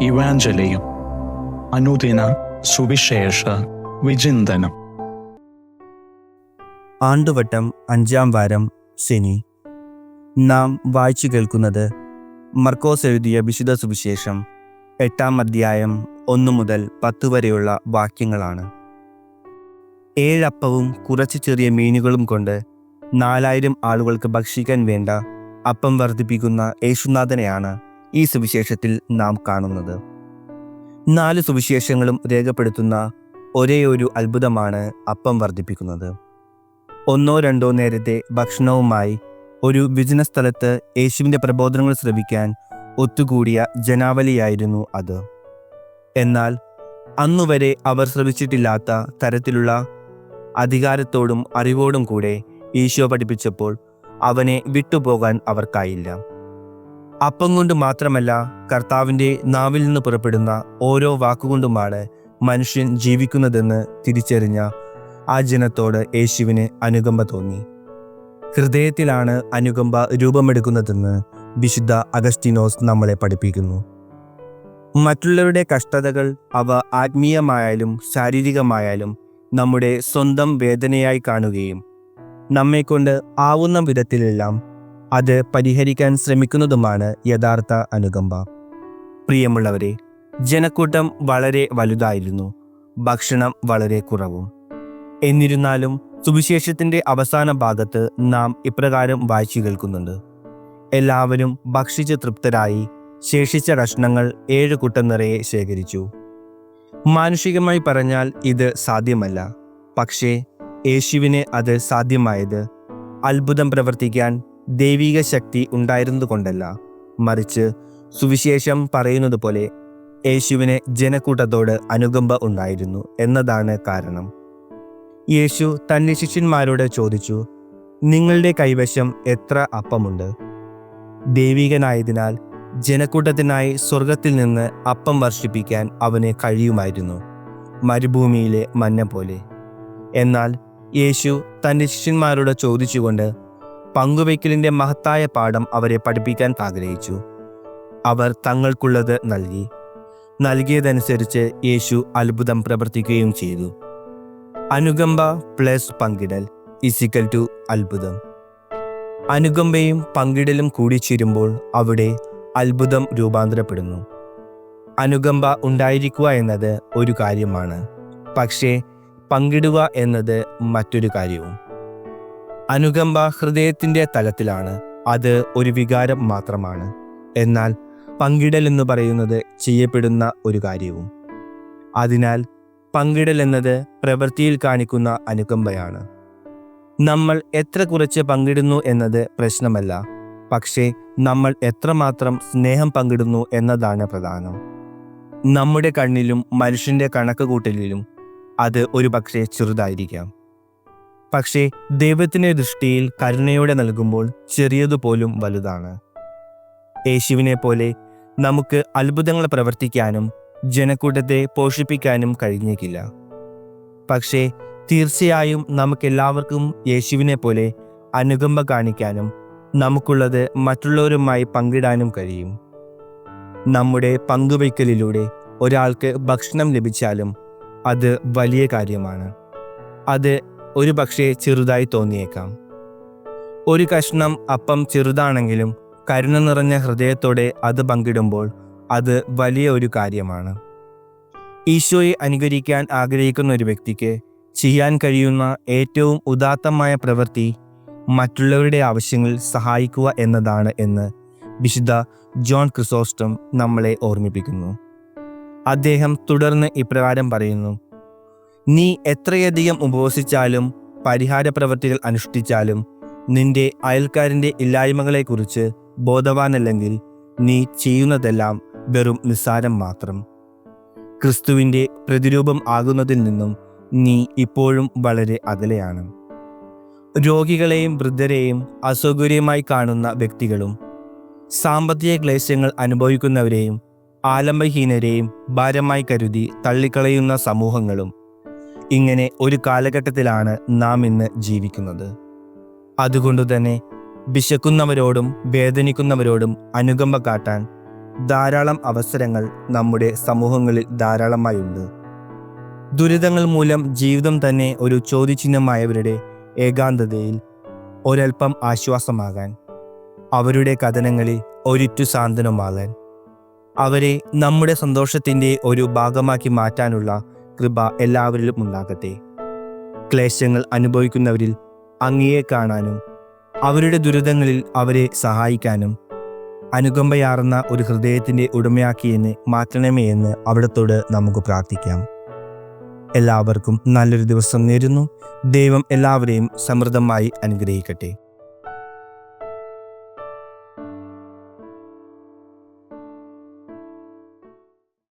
ഇവാഞ്ചലിയും അനുദിന സുവിശേഷ വിചിന്തനം. ആണ്ടുവട്ടം 5-ാം വാരം ശനി. നാം വായിച്ചു കേൾക്കുന്നത് മർക്കോസ് എഴുതിയ വിശുദ്ധ സുവിശേഷം 8-ാം അധ്യായം 1 മുതൽ 10 വരെയുള്ള വാക്യങ്ങളാണ്. 7 അപ്പവും കുറച്ച് ചെറിയ മീനുകളും കൊണ്ട് 4000 ആളുകൾക്ക് ഭക്ഷിക്കാൻ വേണ്ട അപ്പം വർദ്ധിപ്പിക്കുന്ന യേശുനാഥനെയാണ് ഈ സുവിശേഷത്തിൽ നാം കാണുന്നത്. 4 സുവിശേഷങ്ങളും രേഖപ്പെടുത്തുന്ന ഒരേ ഒരു അത്ഭുതമാണ് അപ്പം വർദ്ധിപ്പിക്കുന്നത്. 1-2 നേരത്തെ ഭക്ഷണവുമായി ഒരു വിജന സ്ഥലത്ത് യേശുവിൻ്റെ പ്രബോധനങ്ങൾ ശ്രവിക്കാൻ ഒത്തുകൂടിയ ജനാവലിയായിരുന്നു അത്. എന്നാൽ അന്നുവരെ അവർ ശ്രവിച്ചിട്ടില്ലാത്ത തരത്തിലുള്ള അധികാരത്തോടും അറിവോടും കൂടെ ഈശോ പഠിപ്പിച്ചപ്പോൾ അവനെ വിട്ടുപോകാൻ അവർക്കായില്ല. അപ്പം കൊണ്ട് മാത്രമല്ല, കർത്താവിൻ്റെ നാവിൽ നിന്ന് പുറപ്പെടുന്ന ഓരോ വാക്കുകൊണ്ടുമാണ് മനുഷ്യൻ ജീവിക്കുന്നതെന്ന് തിരിച്ചറിഞ്ഞ ആ ജനത്തോട് യേശുവിന് അനുകമ്പ തോന്നി. ഹൃദയത്തിലാണ് അനുകമ്പ രൂപമെടുക്കുന്നതെന്ന് വിശുദ്ധ അഗസ്തീനോസ് നമ്മളെ പഠിപ്പിക്കുന്നു. മറ്റുള്ളവരുടെ കഷ്ടതകൾ, അവ ആത്മീയമായാലും ശാരീരികമായാലും, നമ്മുടെ സ്വന്തം വേദനയായി കാണുകയും നമ്മെക്കൊണ്ട് ആവുന്ന വിധത്തിലെല്ലാം അത് പരിഹരിക്കാൻ ശ്രമിക്കുന്നതുമാണ് യഥാർത്ഥ അനുകമ്പ. പ്രിയമുള്ളവരെ, ജനക്കൂട്ടം വളരെ വലുതായിരുന്നു, ഭക്ഷണം വളരെ കുറവും. എന്നിരുന്നാലും സുവിശേഷത്തിൻ്റെ അവസാന ഭാഗത്ത് നാം ഇപ്രകാരം വായിച്ചു കേൾക്കുന്നുണ്ട്: എല്ലാവരും ഭക്ഷിച്ച് തൃപ്തരായി ശേഷിച്ച കഷ്ണങ്ങൾ 7 കുട്ടം നിറയെ ശേഖരിച്ചു. മാനുഷികമായി പറഞ്ഞാൽ ഇത് സാധ്യമല്ല. പക്ഷേ യേശുവിന് അത് സാധ്യമായത് അത്ഭുതം പ്രവർത്തിക്കാൻ ദൈവിക ശക്തി ഉണ്ടായിരുന്നതുകൊണ്ടല്ല, മറിച്ച് സുവിശേഷം പറയുന്നത് പോലെ യേശുവിന് ജനക്കൂട്ടത്തോട് അനുകമ്പ ഉണ്ടായിരുന്നു എന്നതാണ് കാരണം. യേശു തൻ്റെ ശിഷ്യന്മാരോട് ചോദിച്ചു, നിങ്ങളുടെ കൈവശം എത്ര അപ്പമുണ്ട്? ദൈവികനായതിനാൽ ജനക്കൂട്ടത്തിനായി സ്വർഗത്തിൽ നിന്ന് അപ്പം വർഷിപ്പിക്കാൻ അവന് കഴിയുമായിരുന്നു, മരുഭൂമിയിലെ മന്ന പോലെ. എന്നാൽ യേശു തൻ്റെ ശിഷ്യന്മാരോട് ചോദിച്ചുകൊണ്ട് പങ്കുവയ്ക്കലിൻ്റെ മഹത്തായ പാഠം അവരെ പഠിപ്പിക്കാൻ ആഗ്രഹിച്ചു. അവർ തങ്ങൾക്കുള്ളത് നൽകി. നൽകിയതനുസരിച്ച് യേശു അത്ഭുതം പ്രവർത്തിക്കുകയും ചെയ്തു. അനുകമ്പ പ്ലസ് പങ്കിടൽ = അത്ഭുതം. അനുകമ്പയും പങ്കിടലും കൂടിച്ചേരുമ്പോൾ അവിടെ അത്ഭുതം രൂപാന്തരപ്പെടുന്നു. അനുകമ്പ ഉണ്ടായിരിക്കുക എന്നത് ഒരു കാര്യമാണ്, പക്ഷേ പങ്കിടുക എന്നത് മറ്റൊരു കാര്യവും. അനുകമ്പ ഹൃദയത്തിൻ്റെ തലത്തിലാണ്, അത് ഒരു വികാരം മാത്രമാണ്. എന്നാൽ പങ്കിടൽ എന്ന് പറയുന്നത് ചെയ്യപ്പെടുന്ന ഒരു കാര്യവും. അതിനാൽ പങ്കിടൽ എന്നത് പ്രവൃത്തിയിൽ കാണിക്കുന്ന അനുകമ്പയാണ്. നമ്മൾ എത്ര കുറച്ച് പങ്കിടുന്നു എന്നത് പ്രശ്നമല്ല, പക്ഷേ നമ്മൾ എത്രമാത്രം സ്നേഹം പങ്കിടുന്നു എന്നതാണ് പ്രധാനം. നമ്മുടെ കണ്ണിലും മനുഷ്യൻ്റെ കണക്കുകൂട്ടലിലും അത് ഒരു പക്ഷേ ചെറുതായിരിക്കാം. പക്ഷേ ദൈവത്തിൻ്റെ ദൃഷ്ടിയിൽ കരുണയോടെ നൽകുമ്പോൾ ചെറിയതുപോലും വലുതാണ്. യേശുവിനെ പോലെ നമുക്ക് അത്ഭുതങ്ങൾ പ്രവർത്തിക്കാനും ജനക്കൂട്ടത്തെ പോഷിപ്പിക്കാനും കഴിഞ്ഞേക്കില്ല. പക്ഷേ തീർച്ചയായും നമുക്കെല്ലാവർക്കും യേശുവിനെ പോലെ അനുകമ്പ കാണിക്കാനും നമുക്കുള്ളത് മറ്റുള്ളവരുമായി പങ്കിടാനും കഴിയും. നമ്മുടെ പങ്കുവയ്ക്കലിലൂടെ ഒരാൾക്ക് ഭക്ഷണം ലഭിച്ചാലും അത് വലിയ കാര്യമാണ്. അത് ഒരു പക്ഷേ ചെറുതായി തോന്നിയേക്കാം. ഒരു കഷ്ണം അപ്പം ചെറുതാണെങ്കിലും കരുണ നിറഞ്ഞ ഹൃദയത്തോടെ അത് പങ്കിടുമ്പോൾ അത് വലിയ ഒരു കാര്യമാണ്. ഈശോയെ അനുകരിക്കാൻ ആഗ്രഹിക്കുന്ന ഒരു വ്യക്തിക്ക് ചെയ്യാൻ കഴിയുന്ന ഏറ്റവും ഉദാത്തമായ പ്രവൃത്തി മറ്റുള്ളവരുടെ ആവശ്യങ്ങളിൽ സഹായിക്കുക എന്നതാണ് എന്ന് വിശുദ്ധ ജോൺ ക്രിസോസ്റ്റം നമ്മളെ ഓർമ്മിപ്പിക്കുന്നു. അദ്ദേഹം തുടർന്ന് ഇപ്രകാരം പറയുന്നു: നീ എത്രയധികം ഉപവസിച്ചാലും പരിഹാര പ്രവൃത്തികൾ അനുഷ്ഠിച്ചാലും നിന്റെ അയൽക്കാരൻ്റെ ഇല്ലായ്മകളെക്കുറിച്ച് ബോധവാനല്ലെങ്കിൽ നീ ചെയ്യുന്നതെല്ലാം വെറും നിസ്സാരം മാത്രം. ക്രിസ്തുവിൻ്റെ പ്രതിരൂപം ആകുന്നതിൽ നിന്നും നീ ഇപ്പോഴും വളരെ അകലെയാണ്. രോഗികളെയും വൃദ്ധരെയും അസൗകര്യമായി കാണുന്ന വ്യക്തികളും സാമ്പത്തിക ക്ലേശങ്ങൾ അനുഭവിക്കുന്നവരെയും ആലംബഹീനരെയും ഭാരമായി കരുതി തള്ളിക്കളയുന്ന സമൂഹങ്ങളും ഇങ്ങനെ ഒരു കാലഘട്ടത്തിലാണ് നാം ഇന്ന് ജീവിക്കുന്നത്. അതുകൊണ്ടുതന്നെ വിശക്കുന്നവരോടും വേദനിക്കുന്നവരോടും അനുകമ്പ കാട്ടാൻ ധാരാളം അവസരങ്ങൾ നമ്മുടെ സമൂഹങ്ങളിൽ ധാരാളമായുണ്ട്. ദുരിതങ്ങൾ മൂലം ജീവിതം തന്നെ ഒരു ചോദ്യചിഹ്നമായവരുടെ ഏകാന്തതയിൽ ഒരൽപ്പം ആശ്വാസമാകാൻ, അവരുടെ കഥനങ്ങളിൽ ഒരിറ്റു സാന്ത്വനമാകാൻ, അവരെ നമ്മുടെ സന്തോഷത്തിൻ്റെ ഒരു ഭാഗമാക്കി മാറ്റാനുള്ള കൃപ എല്ലാവരിലും ഉണ്ടാകട്ടെ. ക്ലേശങ്ങൾ അനുഭവിക്കുന്നവരിൽ അങ്ങയെ കാണാനും അവരുടെ ദുരിതങ്ങളിൽ അവരെ സഹായിക്കാനും അനുകമ്പയാർന്ന ഒരു ഹൃദയത്തിൻ്റെ ഉടമയാക്കിയെന്ന് മാറ്റണമേ എന്ന് അവിടത്തോട് നമുക്ക് പ്രാർത്ഥിക്കാം. എല്ലാവർക്കും നല്ലൊരു ദിവസം നേരുന്നു. ദൈവം എല്ലാവരെയും സമൃദ്ധമായി അനുഗ്രഹിക്കട്ടെ.